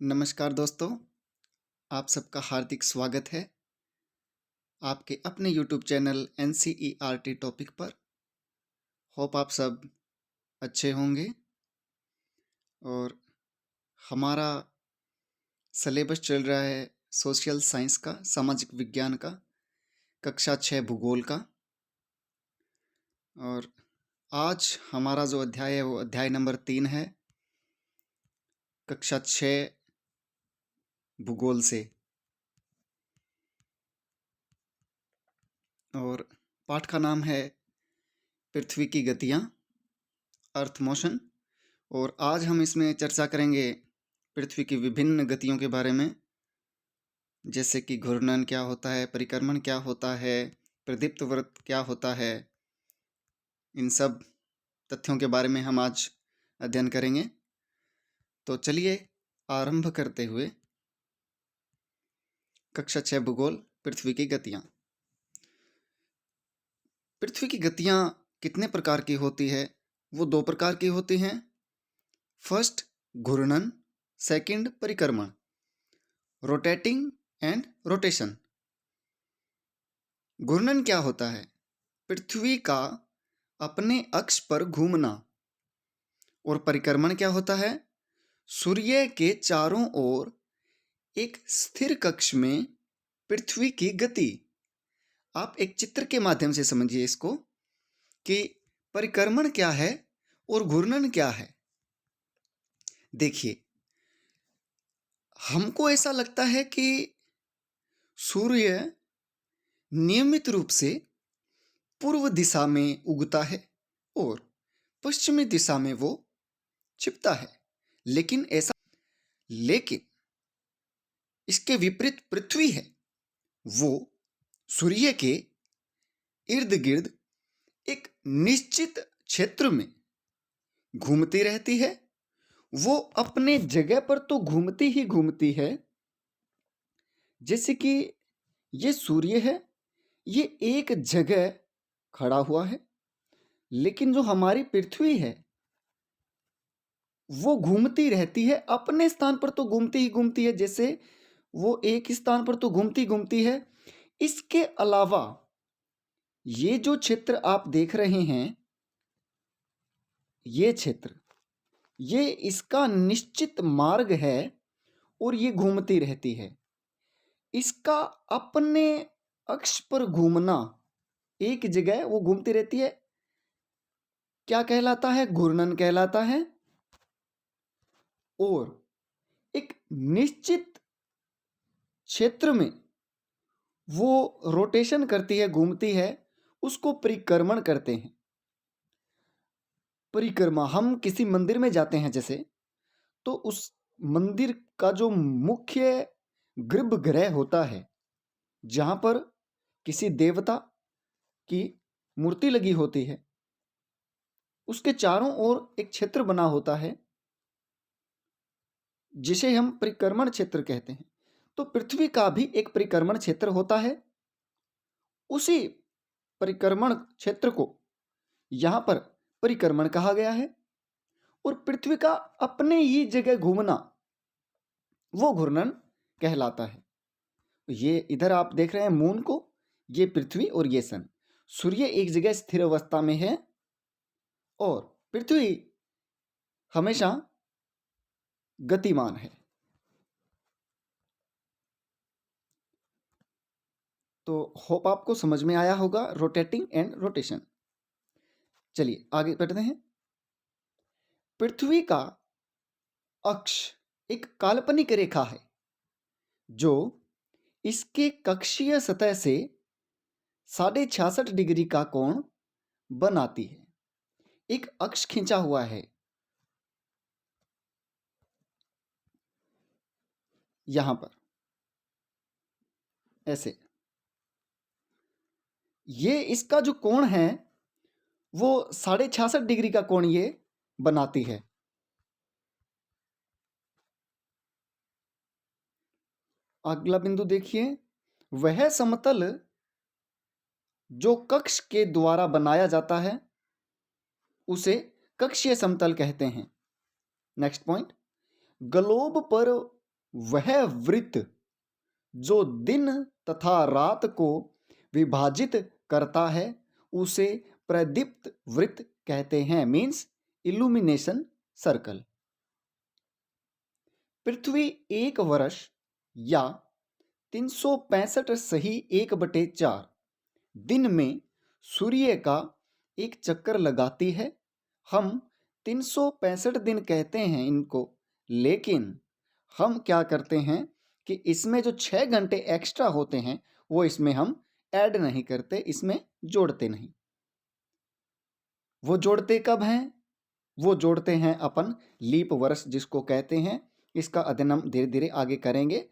नमस्कार दोस्तों, आप सबका हार्दिक स्वागत है आपके अपने YouTube चैनल NCERT टॉपिक पर। होप आप सब अच्छे होंगे और हमारा सिलेबस चल रहा है सोशल साइंस का, सामाजिक विज्ञान का, कक्षा 6 भूगोल का। और आज हमारा जो अध्याय है वो अध्याय नंबर 3 है, कक्षा 6 भूगोल से। और पाठ का नाम है पृथ्वी की गतियाँ, अर्थ मोशन। और आज हम इसमें चर्चा करेंगे पृथ्वी की विभिन्न गतियों के बारे में, जैसे कि घूर्णन क्या होता है, परिक्रमण क्या होता है, प्रदीप्त वृत्त क्या होता है। इन सब तथ्यों के बारे में हम आज अध्ययन करेंगे। तो चलिए आरंभ करते हुए कक्षा 6 भूगोल, पृथ्वी की गतियाँ। पृथ्वी की गतियाँ कितने प्रकार की होती है? वो 2 प्रकार की होती हैं। फर्स्ट घूर्णन, सेकंड परिक्रमण, रोटेटिंग एंड रोटेशन। घूर्णन क्या होता है? पृथ्वी का अपने अक्ष पर घूमना। और परिक्रमण क्या होता है? सूर्य के चारों ओर एक स्थिर कक्ष में पृथ्वी की गति। आप एक चित्र के माध्यम से समझिए इसको कि परिक्रमण क्या है और घूर्णन क्या है। देखिए, हमको ऐसा लगता है कि सूर्य नियमित रूप से पूर्व दिशा में उगता है और पश्चिमी दिशा में वो छिपता है, लेकिन इसके विपरीत पृथ्वी है। वो सूर्य के इर्द गिर्द एक निश्चित क्षेत्र में घूमती रहती है। वो अपने जगह पर तो घूमती ही घूमती है, जैसे कि ये सूर्य है, ये एक जगह खड़ा हुआ है, लेकिन जो हमारी पृथ्वी है वो घूमती रहती है। अपने स्थान पर तो घूमती ही घूमती है, जैसे वो एक स्थान पर तो घूमती घूमती है। इसके अलावा ये जो क्षेत्र आप देख रहे हैं, ये क्षेत्र, ये इसका निश्चित मार्ग है और ये घूमती रहती है। इसका अपने अक्ष पर घूमना, एक जगह वो घूमती रहती है, क्या कहलाता है? घूर्णन कहलाता है। और एक निश्चित क्षेत्र में वो रोटेशन करती है, घूमती है, उसको परिक्रमण करते हैं। परिक्रमा, हम किसी मंदिर में जाते हैं जैसे, तो उस मंदिर का जो मुख्य गर्भगृह होता है, जहाँ पर किसी देवता की मूर्ति लगी होती है, उसके चारों ओर एक क्षेत्र बना होता है जिसे हम परिक्रमण क्षेत्र कहते हैं। तो पृथ्वी का भी एक परिक्रमण क्षेत्र होता है। उसी परिक्रमण क्षेत्र को यहाँ पर परिक्रमण कहा गया है। और पृथ्वी का अपने ही जगह घूमना वो घूर्णन कहलाता है। ये इधर आप देख रहे हैं मून को, ये पृथ्वी और ये सन। सूर्य एक जगह स्थिर अवस्था में है और पृथ्वी हमेशा गतिमान है। तो होप आपको समझ में आया होगा रोटेटिंग एंड रोटेशन। चलिए आगे बढ़ते हैं। पृथ्वी का अक्ष एक काल्पनिक रेखा है जो इसके कक्षीय सतह से 66.5 डिग्री का कोण बनाती है। एक अक्ष खींचा हुआ है यहां पर, ऐसे। ये इसका जो कोण है वो 66.5 डिग्री का कोण ये बनाती है। अगला बिंदु देखिए, वह समतल जो कक्ष के द्वारा बनाया जाता है उसे कक्षीय समतल कहते हैं। नेक्स्ट पॉइंट, ग्लोब पर वह वृत्त जो दिन तथा रात को विभाजित करता है उसे प्रदीप्त वृत्त कहते हैं, मीन्स इल्यूमिनेशन सर्कल। पृथ्वी एक वर्ष या 365 सही 1/4 दिन में सूर्य का एक चक्कर लगाती है। हम 365 दिन कहते हैं इनको, लेकिन हम क्या करते हैं कि इसमें जो 6 घंटे एक्स्ट्रा होते हैं वो इसमें हम ऐड नहीं करते, इसमें जोड़ते नहीं। वो जोड़ते कब हैं? वो जोड़ते हैं अपन लीप वर्ष जिसको कहते हैं। इसका अध्ययन हम धीरे धीरे आगे करेंगे।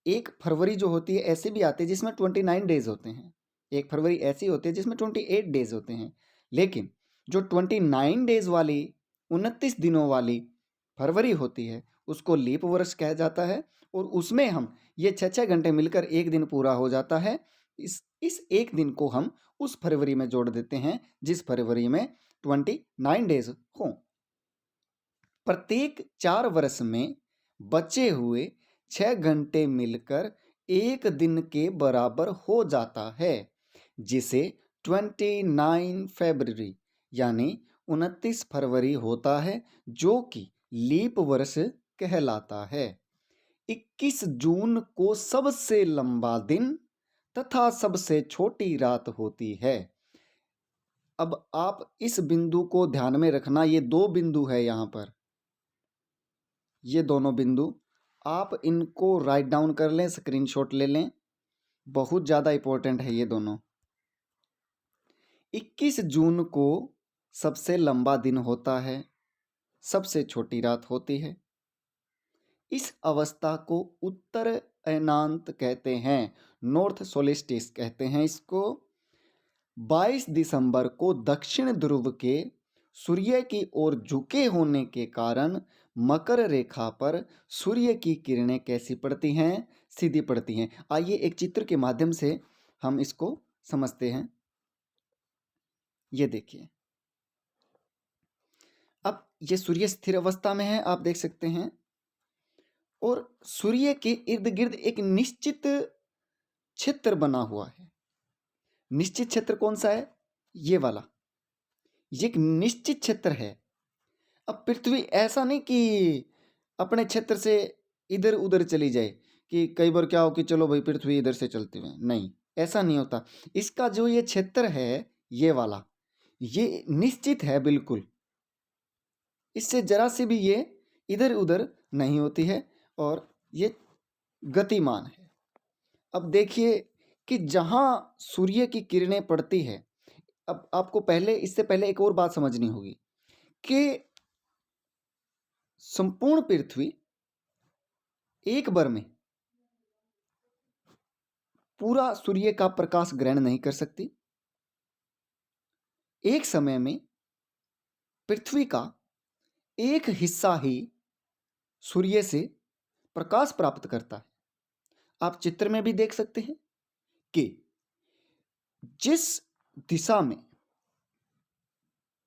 1 फरवरी जो होती है ऐसे भी आती है जिसमें 29 डेज होते हैं। 1 फरवरी ऐसी होती है जिसमें 28 डेज होते हैं। लेकिन जो 29 डेज वाली 29 दिनों वाली फरवरी होती है उसको लीप वर्ष कहा जाता है। और उसमें हम ये 6 घंटे मिलकर एक दिन पूरा हो जाता है। इस एक दिन को हम उस फरवरी में जोड़ देते हैं जिस फरवरी में 29 डेज हों। प्रत्येक 4 वर्ष में बचे हुए 6 घंटे मिलकर एक दिन के बराबर हो जाता है, जिसे 29 फरवरी यानी 29 फरवरी होता है, जो कि लीप वर्ष कहलाता है। 21 जून को सबसे लंबा दिन तथा सबसे छोटी रात होती है। अब आप इस बिंदु को ध्यान में रखना, ये 2 बिंदु है यहाँ पर, ये दोनों बिंदु आप इनको राइट डाउन कर लें, स्क्रीनशॉट ले लें, बहुत ज़्यादा इंपॉर्टेंट है ये दोनों। 21 जून को सबसे लंबा दिन होता है, सबसे छोटी रात होती है। इस अवस्था को उत्तर अयनांत कहते हैं, नॉर्थ सोलिस्टिस कहते हैं इसको। 22 दिसंबर को दक्षिण ध्रुव के सूर्य की ओर झुके होने के कारण मकर रेखा पर सूर्य की किरणें कैसी पड़ती हैं? सीधी पड़ती हैं। आइए एक चित्र के माध्यम से हम इसको समझते हैं। ये देखिए, अब ये सूर्य स्थिर अवस्था में है, आप देख सकते हैं, और सूर्य के इर्द गिर्द एक निश्चित क्षेत्र बना हुआ है। निश्चित क्षेत्र कौन सा है? ये वाला, ये एक निश्चित क्षेत्र है। अब पृथ्वी ऐसा नहीं कि अपने क्षेत्र से इधर उधर चली जाए, कि कई बार क्या हो कि चलो भाई पृथ्वी इधर से चलती हुई, नहीं, ऐसा नहीं होता। इसका जो ये क्षेत्र है, ये वाला, ये निश्चित है बिल्कुल, इससे जरा से भी ये इधर उधर नहीं होती है और ये गतिमान है। अब देखिए कि जहाँ सूर्य की किरणें पड़ती है, अब आपको पहले, इससे पहले एक और बात समझनी होगी कि संपूर्ण पृथ्वी एक बार में पूरा सूर्य का प्रकाश ग्रहण नहीं कर सकती। एक समय में पृथ्वी का एक हिस्सा ही सूर्य से प्रकाश प्राप्त करता है। आप चित्र में भी देख सकते हैं कि जिस दिशा में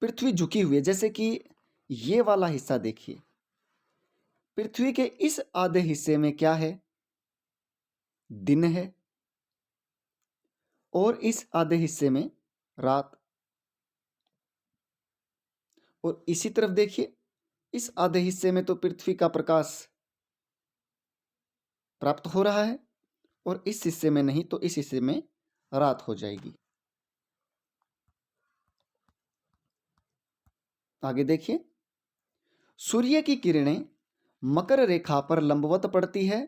पृथ्वी झुकी हुई है, जैसे कि ये वाला हिस्सा देखिए, पृथ्वी के इस आधे हिस्से में क्या है? दिन है, और इस आधे हिस्से में रात। और इसी तरफ देखिए, इस आधे हिस्से में तो पृथ्वी का प्रकाश प्राप्त हो रहा है और इस हिस्से में नहीं, तो इस हिस्से में रात हो जाएगी। आगे देखिए, सूर्य की किरणें मकर रेखा पर लंबवत पड़ती है,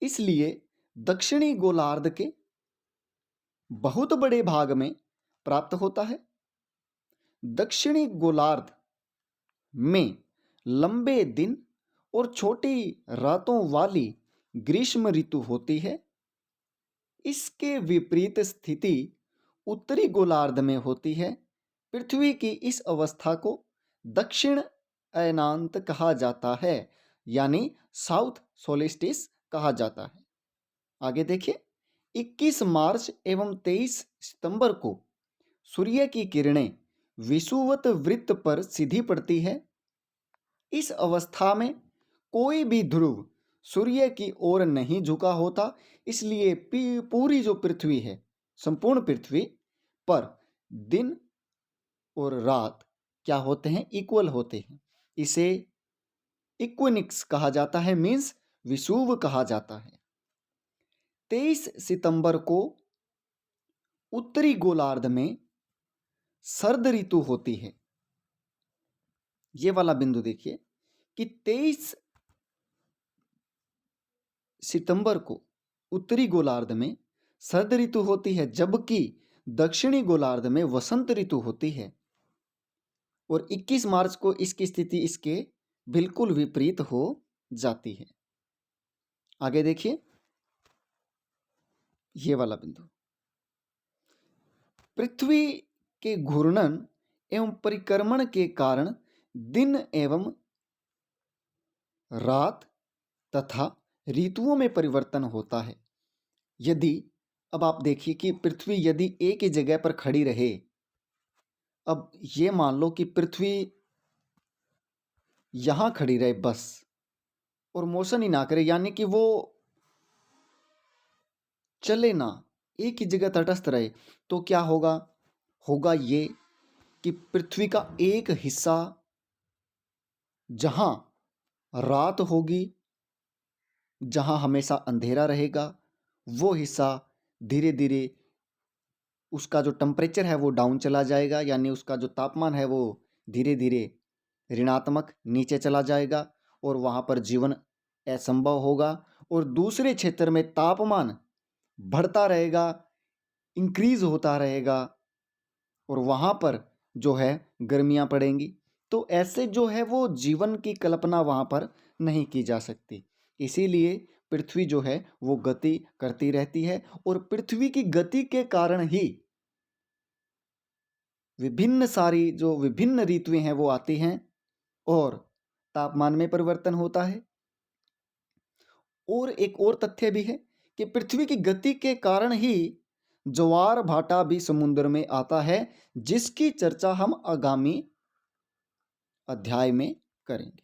इसलिए दक्षिणी गोलार्ध के बहुत बड़े भाग में प्राप्त होता है। दक्षिणी गोलार्ध में लंबे दिन और छोटी रातों वाली ग्रीष्म ऋतु होती है। इसके विपरीत स्थिति उत्तरी गोलार्ध में होती है। पृथ्वी की इस अवस्था को दक्षिण अयनांत कहा जाता है, यानी साउथ सोलिस्टिस कहा जाता है। आगे देखिए, 21 मार्च एवं 23 सितंबर को सूर्य की किरणें विषुवत वृत्त पर सीधी पड़ती है। इस अवस्था में कोई भी ध्रुव सूर्य की ओर नहीं झुका होता, इसलिए पूरी जो पृथ्वी है, संपूर्ण पृथ्वी पर दिन और रात क्या होते हैं, इक्वल होते हैं। इसे इक्विनिक्स कहा जाता है, मीन्स विषुव कहा जाता है। 23 सितंबर को उत्तरी गोलार्ध में सर्द ऋतु होती है। ये वाला बिंदु देखिए कि 23 सितंबर को उत्तरी गोलार्ध में सर्द ऋतु होती है, जबकि दक्षिणी गोलार्ध में वसंत ऋतु होती है। और 21 मार्च को इसकी स्थिति इसके बिल्कुल विपरीत हो जाती है। आगे देखिए ये वाला बिंदु, पृथ्वी के घूर्णन एवं परिक्रमण के कारण दिन एवं रात तथा ऋतुओं में परिवर्तन होता है। यदि अब आप देखिए कि पृथ्वी यदि एक ही जगह पर खड़ी रहे, अब ये मान लो कि पृथ्वी यहां खड़ी रहे बस, और मोशन ही ना करे, यानी कि वो चले ना, एक ही जगह तटस्थ रहे, तो क्या होगा? होगा ये कि पृथ्वी का एक हिस्सा जहां रात होगी, जहां हमेशा अंधेरा रहेगा, वो हिस्सा धीरे धीरे उसका जो टेम्परेचर है वो डाउन चला जाएगा, यानी उसका जो तापमान है वो धीरे धीरे ऋणात्मक नीचे चला जाएगा और वहाँ पर जीवन असंभव होगा। और दूसरे क्षेत्र में तापमान बढ़ता रहेगा, इंक्रीज होता रहेगा, और वहाँ पर जो है गर्मियाँ पड़ेंगी। तो ऐसे जो है वो जीवन की कल्पना वहाँ पर नहीं की जा सकती। इसीलिए पृथ्वी जो है वो गति करती रहती है, और पृथ्वी की गति के कारण ही विभिन्न ऋतुएं हैं वो आती हैं और तापमान में परिवर्तन होता है। और एक और तथ्य भी है कि पृथ्वी की गति के कारण ही ज्वार भाटा भी समुद्र में आता है, जिसकी चर्चा हम आगामी अध्याय में करेंगे।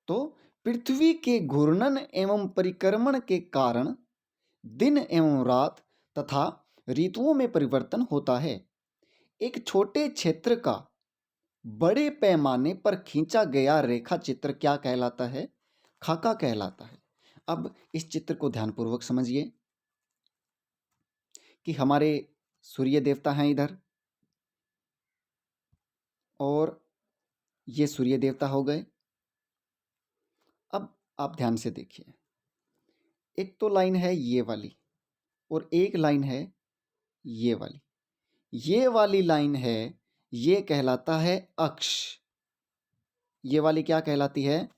तो पृथ्वी के घूर्णन एवं परिक्रमण के कारण दिन एवं रात तथा ऋतुओं में परिवर्तन होता है। एक छोटे क्षेत्र का बड़े पैमाने पर खींचा गया रेखा चित्र क्या कहलाता है? खाका कहलाता है। अब इस चित्र को ध्यानपूर्वक समझिए कि हमारे सूर्य देवता हैं इधर, और ये सूर्य देवता हो गए। अब आप ध्यान से देखिए, एक तो लाइन है ये वाली और एक लाइन है ये वाली। ये वाली लाइन है, ये कहलाता है अक्ष। ये वाली क्या कहलाती है?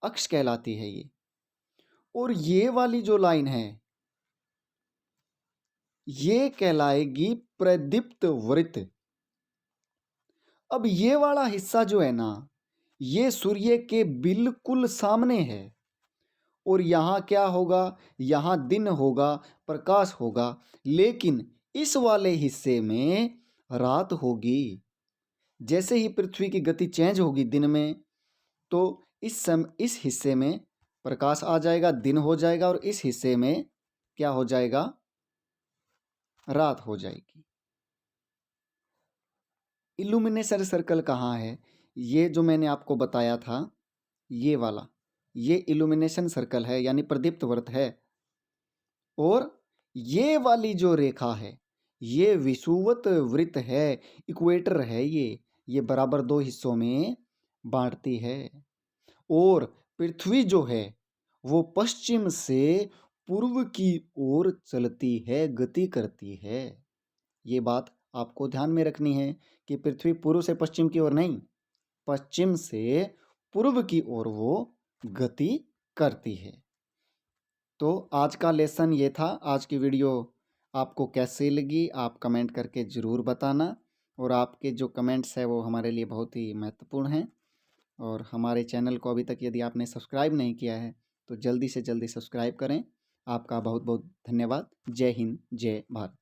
अक्ष कहलाती है ये। और ये वाली जो लाइन है ये कहलाएगी प्रदीप्त वृत्त। अब ये वाला हिस्सा जो है ना, ये सूर्य के बिल्कुल सामने है, और यहाँ क्या होगा? यहाँ दिन होगा, प्रकाश होगा, लेकिन इस वाले हिस्से में रात होगी। जैसे ही पृथ्वी की गति चेंज होगी दिन में, तो इस हिस्से में प्रकाश आ जाएगा, दिन हो जाएगा, और इस हिस्से में क्या हो जाएगा? रात हो जाएगी। इल्यूमिनेशन सर्कल कहाँ है? ये जो मैंने आपको बताया था, ये वाला, ये इल्यूमिनेशन सर्कल है, यानी प्रदीप्त वृत्त है। और ये वाली जो रेखा है ये विषुवत वृत्त है, इक्वेटर है। ये बराबर दो हिस्सों में बांटती है। और पृथ्वी जो है वो पश्चिम से पूर्व की ओर चलती है, गति करती है। ये बात आपको ध्यान में रखनी है कि पृथ्वी पूर्व से पश्चिम की ओर नहीं, पश्चिम से पूर्व की ओर वो गति करती है। तो आज का लेसन ये था। आज की वीडियो आपको कैसी लगी आप कमेंट करके ज़रूर बताना, और आपके जो कमेंट्स हैं वो हमारे लिए बहुत ही महत्वपूर्ण हैं। और हमारे चैनल को अभी तक यदि आपने सब्सक्राइब नहीं किया है तो जल्दी से जल्दी सब्सक्राइब करें। आपका बहुत बहुत धन्यवाद। जय हिंद, जय भारत।